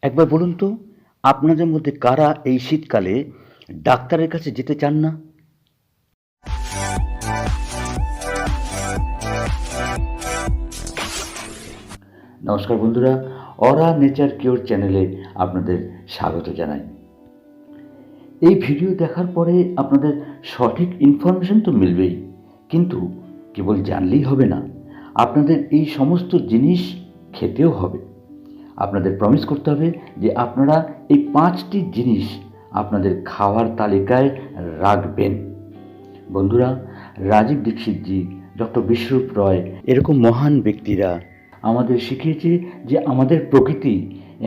একবার বলুন তো, আপনাদের মধ্যে কারা এই শীতকালে ডাক্তারের কাছে যেতে চান না? নমস্কার বন্ধুরা, অরা নেচার কিওর চ্যানেলে আপনাদের স্বাগত জানাই। এই ভিডিও দেখার পরে আপনাদের সঠিক ইনফরমেশন তো মিলবেই, কিন্তু কেবল জানলেই হবে না, আপনাদের এই সমস্ত জিনিস খেতেও হবে। আপনাদের প্রমিস করতে হবে যে আপনারা এই 5টি জিনিস আপনাদের খাওয়ার তালিকায় রাখবেন। বন্ধুরা, রাজীব দীক্ষিতজি, ডক্টর বিশ্বরূপ রয়, এরকম মহান ব্যক্তিরা আমাদের শিখিয়েছে যে আমাদের প্রকৃতি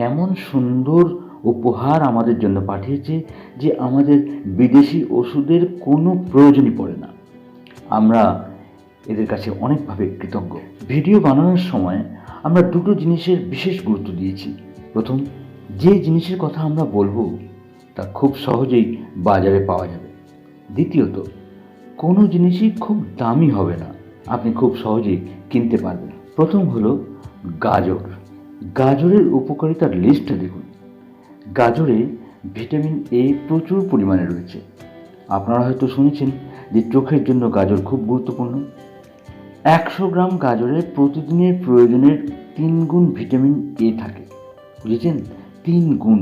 এমন সুন্দর উপহার আমাদের জন্য পাঠিয়েছে যে আমাদের বিদেশি ওষুধের কোনো প্রয়োজনই পড়ে না। আমরা এদের কাছে অনেকভাবে কৃতজ্ঞ। ভিডিও বানানোর সময় আমরা দুটো জিনিসের বিশেষ গুরুত্ব দিয়েছি। প্রথম, যে জিনিসের কথা আমরা বলবো তা খুব সহজেই বাজারে পাওয়া যাবে। দ্বিতীয়ত, কোনো জিনিসই খুব দামি হবে না, আপনি খুব সহজেই কিনতে পারবেন। প্রথম হলো গাজর। গাজরের উপকারিতার লিস্টটা দেখুন। গাজরে ভিটামিন এ প্রচুর পরিমাণে রয়েছে। আপনারা হয়তো শুনেছেন যে চোখের জন্য গাজর খুব গুরুত্বপূর্ণ। 100 গ্রাম গাজরে প্রতিদিনের প্রয়োজনের 3 গুণ ভিটামিন এ থাকে। বুঝেছেন? 3 গুণ।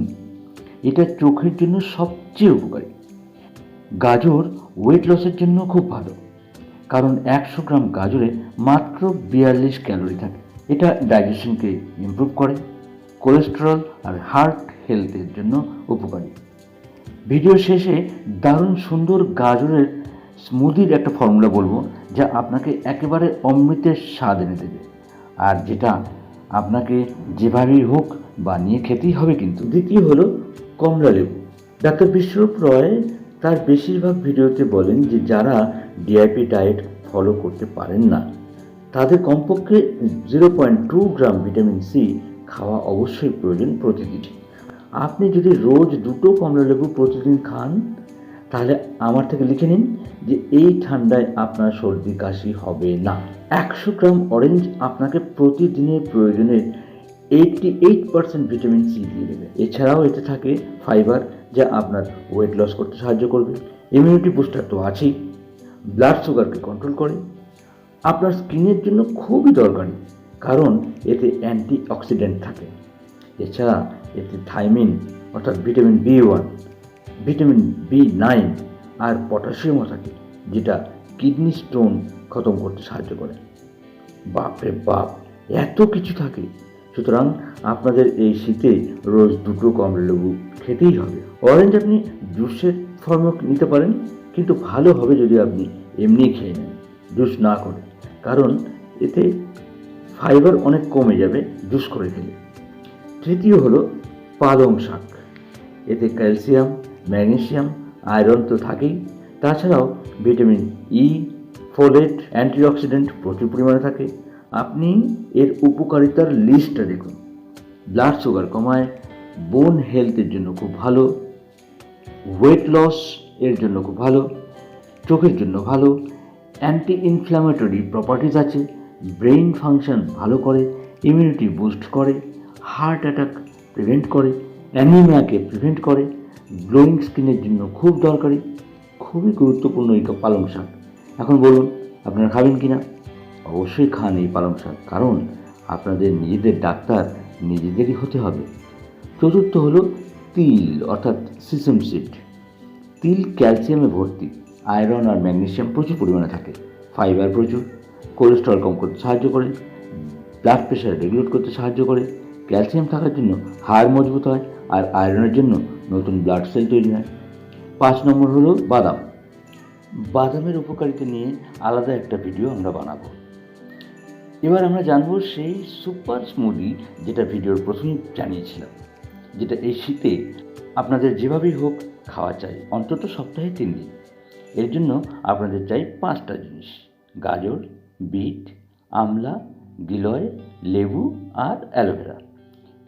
এটা চোখের জন্য সবচেয়ে উপকারী। গাজর ওয়েট লসের জন্য খুব ভালো, কারণ 100 গ্রাম গাজরে মাত্র 42 ক্যালোরি থাকে। এটা ডাইজেশনকে ইমপ্রুভ করে, কোলেস্টেরল আর হার্ট হেলথের জন্য উপকারী। ভিডিও শেষে দারুণ সুন্দর গাজরের স্মুদির একটা ফর্মুলা বলবো, যা আপনাকে একেবারে অমৃতের স্বাদ এনে দেবে, আর যেটা আপনাকে যেভাবেই হোক বানিয়ে খেতেই হবে। কিন্তু দ্বিতীয় হলো কমলা লেবু। ডাক্তার বিশ্বরূপ রয় তার বেশিরভাগ ভিডিওতে বলেন যে যারা ডিআইপি ডায়েট ফলো করতে পারেন না, তাদের কমপক্ষে 0.2 গ্রাম ভিটামিন সি খাওয়া অবশ্যই প্রয়োজন প্রতিদিন। আপনি যদি রোজ 2টো কমলা লেবু প্রতিদিন খান, তাহলে আমার থেকে লিখে নিন যে এই ঠান্ডায় আপনার সর্দি কাশি হবে না। 100 গ্রাম অরেঞ্জ আপনাকে প্রতিদিনের প্রয়োজনের 88% ভিটামিন সি দিয়ে দেবে। এছাড়াও এতে থাকে ফাইবার, যা আপনার ওয়েট লস করতে সাহায্য করবে। ইমিউনিটি বুস্টার তো আছেই, ব্লাড সুগারকে কন্ট্রোল করে। আপনার স্কিনের জন্য খুবই দরকারি, কারণ এতে অ্যান্টিঅক্সিডেন্ট থাকে। এছাড়া এতে থাইমিন অর্থাৎ ভিটামিন বি1, ভিটামিন বি9 আর পটাশিয়ামও থাকে, যেটা কিডনি স্টোন খতম করতে সাহায্য করে। বাপরে বাপ, এত কিছু থাকে! সুতরাং আপনাদের এই শীতে রোজ 2টো কমলা লেবু খেতেই হবে। অরেঞ্জ আপনি জুসের ফর্মে নিতে পারেন, কিন্তু ভালো হবে যদি আপনি এমনি খেয়ে নেন, জুস না করে, কারণ এতে ফাইবার অনেক কমে যাবে জুস করে খেলে। তৃতীয় হলো পালং শাক। এতে ক্যালসিয়াম, ম্যাগনেসিয়াম, আয়রন তো থাকেই, তাছাড়াও ভিটামিন ই, ফোলেট, অ্যান্টিঅক্সিডেন্ট প্রচুর পরিমাণে থাকে। আপনি এর উপকারিতার লিস্টটা দেখুন। ব্লাড সুগার কমায়, বোন হেলথের জন্য খুব ভালো, ওয়েট লস এর জন্য খুব ভালো, চোখের জন্য ভালো, অ্যান্টি ইনফ্ল্যামেটরি প্রপার্টিজ আছে, ব্রেইন ফাংশন ভালো করে, ইমিউনিটি বুস্ট করে, হার্ট অ্যাটাক প্রিভেন্ট করে, অ্যানিমিয়াকে প্রিভেন্ট করে, গ্লোয়িং স্কিনের জন্য খুব দরকারি। খুবই গুরুত্বপূর্ণ এই পালং শাক। এখন বলুন, আপনারা খাবেন কি না? অবশ্যই খান এই পালং শাক, কারণ আপনাদের নিজেদের ডাক্তার নিজেদেরই হতে হবে। চতুর্থ হলো তিল অর্থাৎ সিসেম সিড। তিল ক্যালসিয়ামে ভর্তি, আয়রন আর ম্যাগনেসিয়াম প্রচুর পরিমাণে থাকে, ফাইবার প্রচুর, কোলেস্টেরল কম করতে সাহায্য করে, ব্লাড প্রেশার রেগুলেট করতে সাহায্য করে। ক্যালসিয়াম থাকার জন্য হাড় মজবুত হয়, আর আয়রনের জন্য নতুন ব্লাড সেল তৈরি হয়। 5 নম্বর হলো বাদাম। বাদামের উপকারিতা নিয়ে আলাদা একটা ভিডিও আমরা বানাবো। এবার আমরা জানবো সেই সুপার স্মুদি, যেটা ভিডিওর প্রথমেই জানিয়েছিলাম, যেটা এই শীতে আপনাদের যেভাবেই হোক খাওয়া চাই, অন্তত সপ্তাহে 3 দিন। এর জন্য আপনাদের চাই 5টা জিনিস: গাজর, বিট, আমলা, গিলয়, লেবু আর অ্যালোভেরা।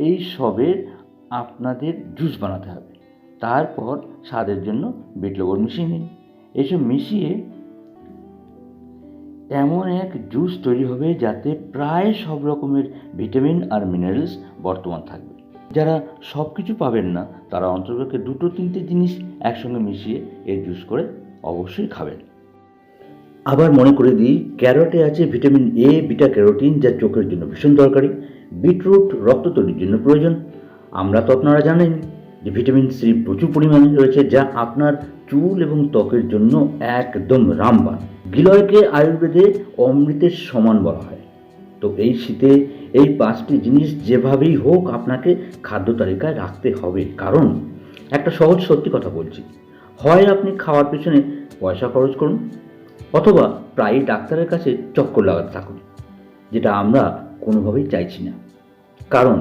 এই সবের আপনাদের জুস বানাতে হবে। তারপর স্বাদের জন্য বিট লবণ মিশিয়ে নিন। এসব মিশিয়ে এমন এক জুস তৈরি হবে যাতে প্রায় সব রকমের ভিটামিন আর মিনারেলস বর্তমান থাকবে। যারা সব কিছু পাবেন না তারা অন্ততপক্ষে 2-3টে জিনিস একসঙ্গে মিশিয়ে এর জুস করে অবশ্যই খাবেন। আবার মনে করে দিই, ক্যারটে আছে ভিটামিন এ, বিটা ক্যারোটিন, যা চোখের জন্য ভীষণ দরকারি। বিটরুট রক্ত তৈরির জন্য প্রয়োজন। আমরা তো আপনারা জানেন যে ভিটামিন সি প্রচুর পরিমাণে রয়েছে, যা আপনার চুল এবং ত্বকের জন্য একদম রামবাণ। গিলয়কে আয়ুর্বেদে অমৃতের সমান বলা হয়। তো এই শীতে এই 5টি জিনিস যেভাবেই হোক আপনাকে খাদ্য তালিকায় রাখতে হবে, কারণ একটা সহজ সত্যি কথা বলছি, হয় আপনি খাওয়ার পেছনে পয়সা খরচ করুন, অথবা প্রায়ই ডাক্তারের কাছে চক্কর লাগাতে থাকুন, যেটা আমরা কোনোভাবেই চাইছি না। কারণ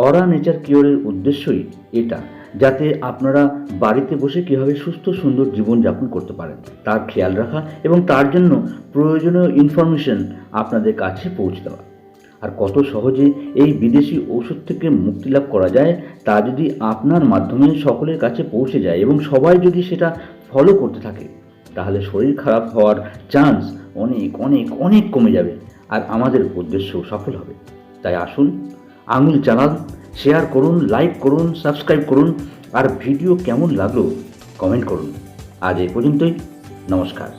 অরা নেচার কিওরের উদ্দেশ্যই এটা, যাতে আপনারা বাড়িতে বসে কীভাবে সুস্থ সুন্দর জীবনযাপন করতে পারেন তার খেয়াল রাখা এবং তার জন্য প্রয়োজনীয় ইনফরমেশন আপনাদের কাছে পৌঁছে দেওয়া। আর কত সহজে এই বিদেশি ওষুধ থেকে মুক্তি লাভ করা যায় তা যদি আপনার মাধ্যমে সকলের কাছে পৌঁছে যায় এবং সবাই যদি সেটা ফলো করতে থাকে, তাহলে শরীর খারাপ হওয়ার চান্স অনেক অনেক অনেক কমে যাবে আর আমাদের উদ্দেশ্য সফল হবে। তাই আসুন, আঙুল চালান, শেয়ার করুন, লাইক করুন, সাবস্ক্রাইব করুন, আর ভিডিও কেমন লাগলো কমেন্ট করুন। আজ এই পর্যন্তই। নমস্কার।